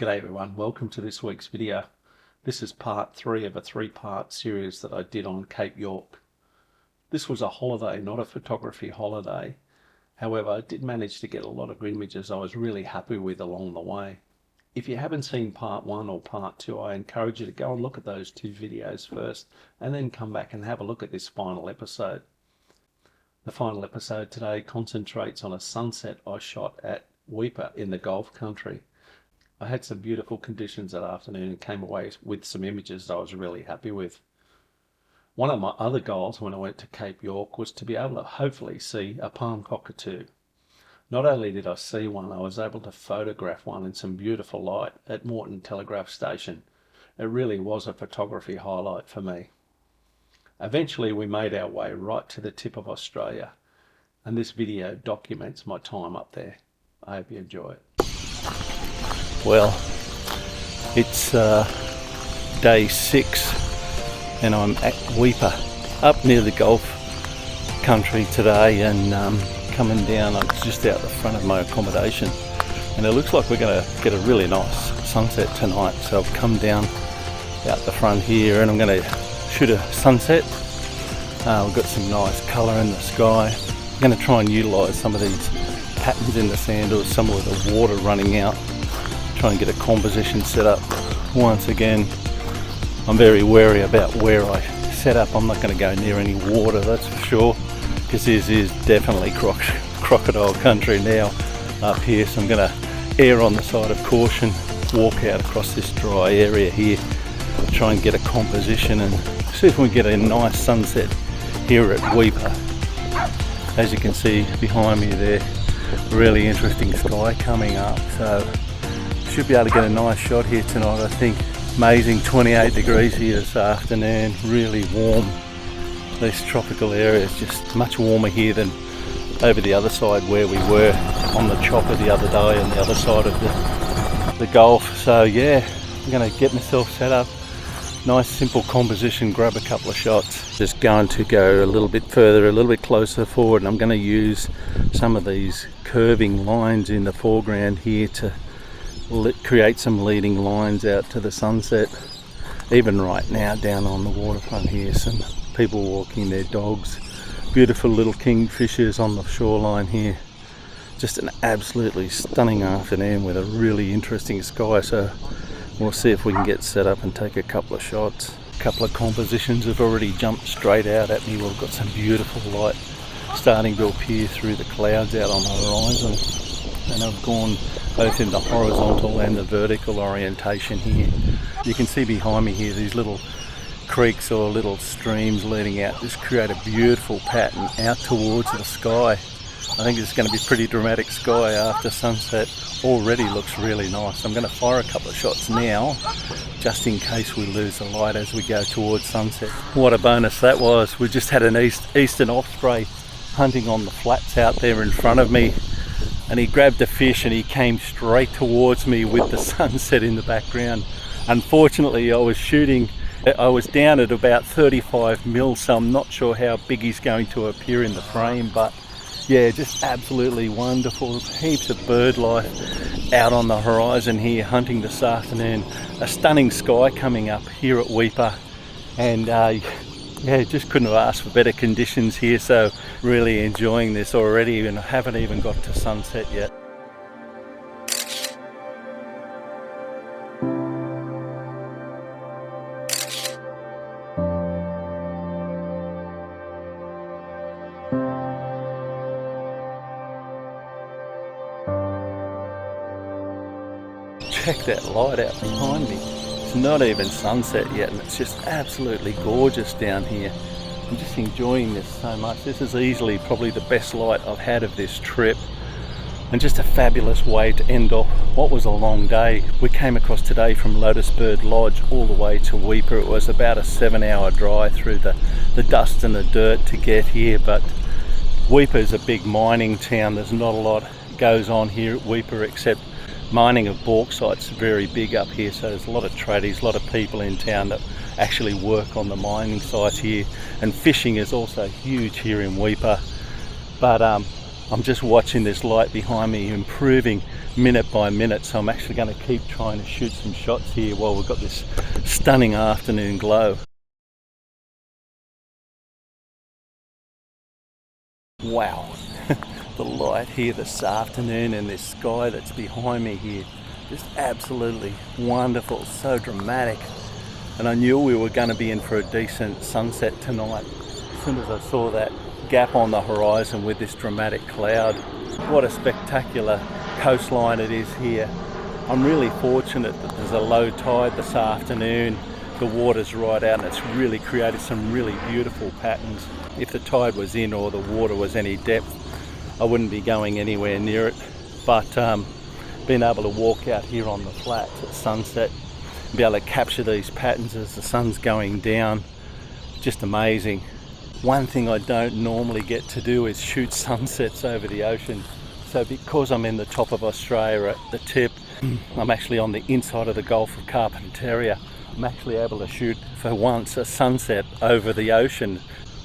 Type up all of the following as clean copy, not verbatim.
G'day everyone, welcome to this week's video. This is part 3 of a 3-part series that I did on Cape York. This was a holiday, not a photography holiday. However, I did manage to get a lot of images I was really happy with along the way. If you haven't seen part 1 or part 2, I encourage you to go and look at those 2 videos first and then come back and have a look at this final episode. The final episode today concentrates on a sunset I shot at Weipa in the Gulf country. I had some beautiful conditions that afternoon and came away with some images that I was really happy with. One of my other goals when I went to Cape York was to be able to hopefully see a Palm Cockatoo. Not only did I see one, I was able to photograph one in some beautiful light at Moreton Telegraph Station. It really was a photography highlight for me. Eventually we made our way right to the tip of Australia, and this video documents my time up there. I hope you enjoy it. Well, it's day 6 and I'm at Weipa up near the Gulf country today, and coming down, I'm just out the front of my accommodation, and it looks like we're going to get a really nice sunset tonight. So I've come down out the front here and I'm going to shoot a sunset. We've got some nice colour in the sky. I'm going to try and utilise some of these patterns in the sand or some of the water running out. Try and get a composition set up. Once again, I'm very wary about where I set up. I'm not going to go near any water, that's for sure, because this is definitely crocodile country now up here. So I'm going to err on the side of caution, walk out across this dry area here, try and get a composition and see if we can get a nice sunset here at Weipa. As you can see behind me there, really interesting sky coming up, so should be able to get a nice shot here tonight. I think amazing 28 degrees here this afternoon, really warm. This tropical area is just much warmer here than over the other side where we were on the chopper the other day on the other side of the Gulf. So yeah, I'm going to get myself set up, nice simple composition, grab a couple of shots. Just going to go a little bit further, a little bit closer forward, and I'm going to use some of these curving lines in the foreground here to create some leading lines out to the sunset. Even right now down on the waterfront here, some people walking their dogs, beautiful little kingfishers on the shoreline here. Just an absolutely stunning afternoon with a really interesting sky, so we'll see if we can get set up and take a couple of shots. A couple of compositions have already jumped straight out at me. We've got some beautiful light starting to appear through the clouds out on the horizon, and I've gone both in the horizontal and the vertical orientation here. You can see behind me here these little creeks or little streams leading out just create a beautiful pattern out towards the sky. I think it's going to be pretty dramatic sky after sunset. Already looks really nice. I'm going to fire a couple of shots now just in case we lose the light as we go towards sunset. What a bonus that was. We just had an eastern osprey hunting on the flats out there in front of me, and he grabbed a fish and he came straight towards me with the sunset in the background. Unfortunately, I was down at about 35 mil, so I'm not sure how big he's going to appear in the frame, but yeah, just absolutely wonderful. Heaps of bird life out on the horizon here hunting this afternoon. A stunning sky coming up here at Weipa, and yeah, just couldn't have asked for better conditions here, so really enjoying this already, and I haven't even got to sunset yet. Check that light out behind me. It's not even sunset yet, and it's just absolutely gorgeous down here. I'm just enjoying this so much. This is easily probably the best light I've had of this trip, and just a fabulous way to end off what was a long day. We came across today from Lotusbird Lodge all the way to Weipa. It was about a 7-hour drive through the dust and the dirt to get here, but Weipa is a big mining town. There's not a lot goes on here at Weipa except mining of bauxite's very big up here, so there's a lot of tradies, a lot of people in town that actually work on the mining sites here, and fishing is also huge here in Weipa. But I'm just watching this light behind me improving minute by minute, so I'm actually going to keep trying to shoot some shots here while we've got this stunning afternoon glow. Wow, the light here this afternoon and this sky that's behind me here, just absolutely wonderful, so dramatic. And I knew we were going to be in for a decent sunset tonight as soon as I saw that gap on the horizon with this dramatic cloud. What a spectacular coastline it is here. I'm really fortunate that there's a low tide this afternoon. The water's right out and it's really created some really beautiful patterns. If the tide was in or the water was any depth, I wouldn't be going anywhere near it. But being able to walk out here on the flats at sunset, be able to capture these patterns as the sun's going down, just amazing. One thing I don't normally get to do is shoot sunsets over the ocean. So because I'm in the top of Australia at the tip, I'm actually on the inside of the Gulf of Carpentaria. I'm actually able to shoot for once a sunset over the ocean.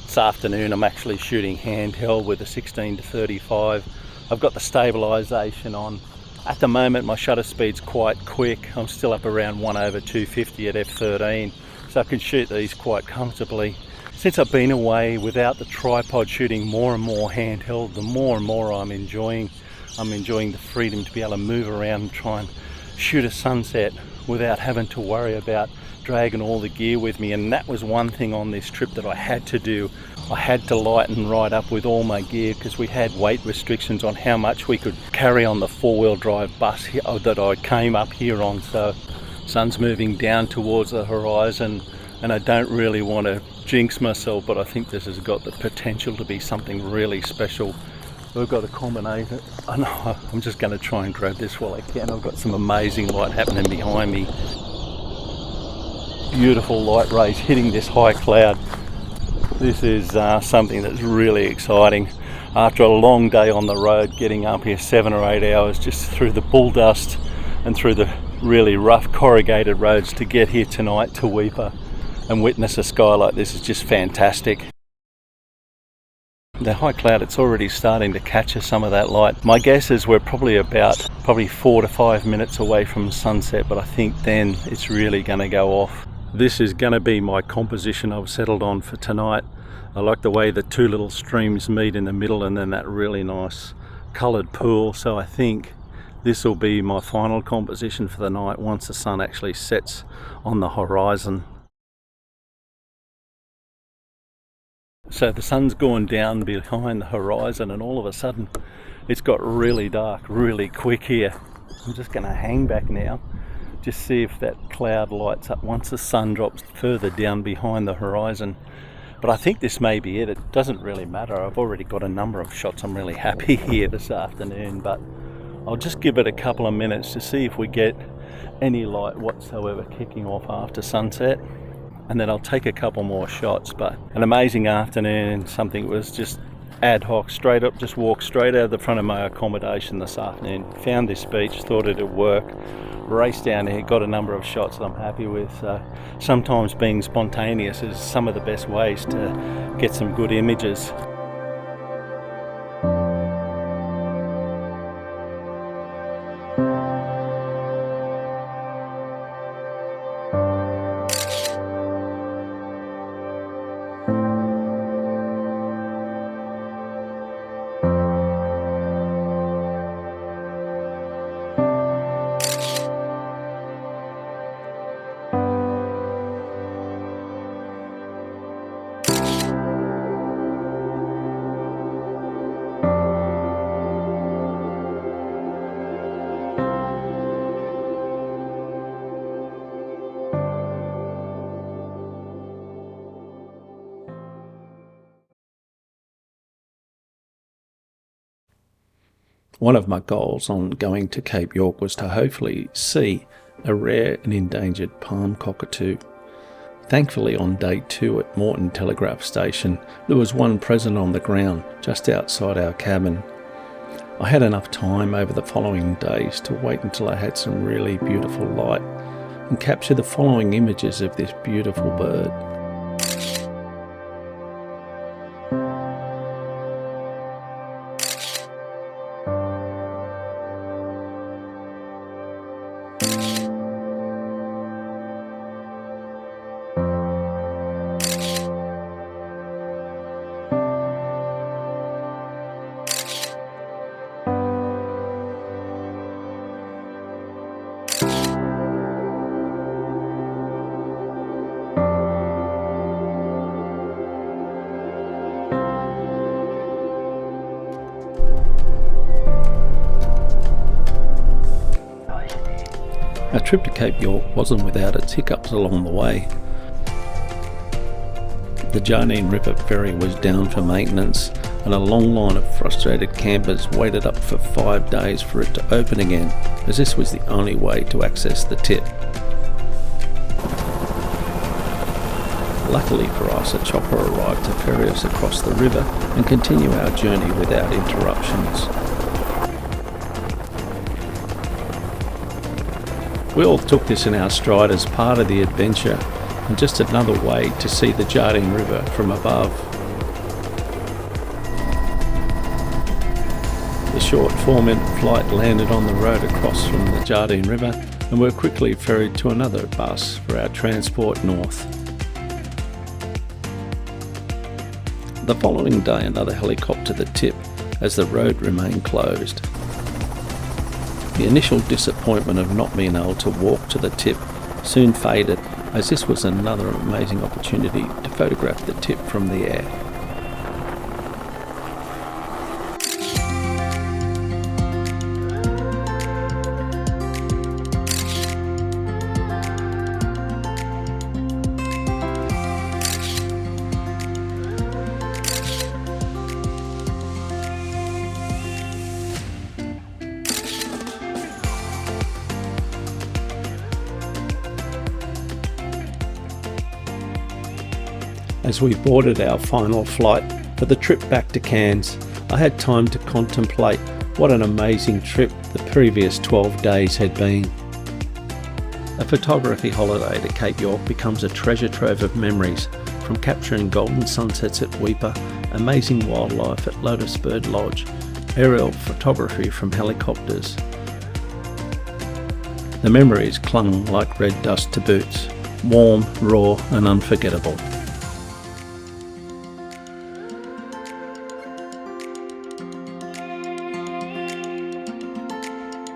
This afternoon I'm actually shooting handheld with a 16 to 35. I've got the stabilisation on. At the moment my shutter speed's quite quick. I'm still up around 1/250 at f13, so I can shoot these quite comfortably. Since I've been away without the tripod, shooting more and more handheld, the more and more I'm enjoying the freedom to be able to move around and try and shoot a sunset without having to worry about dragging all the gear with me. And that was one thing on this trip that I had to do. I had to lighten right up with all my gear because we had weight restrictions on how much we could carry on the four-wheel drive bus here, that I came up here on. So sun's moving down towards the horizon and I don't really want to jinx myself, but I think this has got the potential to be something really special. We've got a combination. Oh no, I'm just going to try and grab this while I can. I've got some amazing light happening behind me. Beautiful light rays hitting this high cloud. This is something that's really exciting. After a long day on the road, getting up here 7 or 8 hours just through the bull dust and through the really rough corrugated roads to get here tonight to Weipa and witness a sky like this is just fantastic. The high cloud, it's already starting to capture some of that light. My guess is we're probably 4 to 5 minutes away from sunset, but I think then it's really going to go off. This is going to be my composition I've settled on for tonight. I like the way the two little streams meet in the middle and then that really nice coloured pool. So I think this will be my final composition for the night once the sun actually sets on the horizon. So the sun's gone down behind the horizon and all of a sudden it's got really dark really quick here. I'm just going to hang back now, just see if that cloud lights up once the sun drops further down behind the horizon. But I think this may be it. It doesn't really matter. I've already got a number of shots. I'm really happy here this afternoon, but I'll just give it a couple of minutes to see if we get any light whatsoever kicking off after sunset. And then I'll take a couple more shots. But an amazing afternoon, something that was just ad hoc, straight up, just walked straight out of the front of my accommodation this afternoon. Found this beach, thought it'd work, raced down here, got a number of shots that I'm happy with. So sometimes being spontaneous is some of the best ways to get some good images. One of my goals on going to Cape York was to hopefully see a rare and endangered Palm Cockatoo. Thankfully, on day 2 at Moreton Telegraph Station, there was one present on the ground just outside our cabin. I had enough time over the following days to wait until I had some really beautiful light and capture the following images of this beautiful bird. Our trip to Cape York wasn't without its hiccups along the way. The Jardine River ferry was down for maintenance, and a long line of frustrated campers waited up for 5 days for it to open again, as this was the only way to access the tip. Luckily for us, a chopper arrived to ferry us across the river and continue our journey without interruptions. We all took this in our stride as part of the adventure, and just another way to see the Jardine River from above. The short 4-minute flight landed on the road across from the Jardine River, and we were quickly ferried to another bus for our transport north. The following day, another helicopter to the tip as the road remained closed. The initial disappointment of not being able to walk to the tip soon faded, as this was another amazing opportunity to photograph the tip from the air. As we boarded our final flight for the trip back to Cairns, I had time to contemplate what an amazing trip the previous 12 days had been. A photography holiday to Cape York becomes a treasure trove of memories, from capturing golden sunsets at Weipa, amazing wildlife at Lotus Bird Lodge, aerial photography from helicopters. The memories clung like red dust to boots, warm, raw and unforgettable.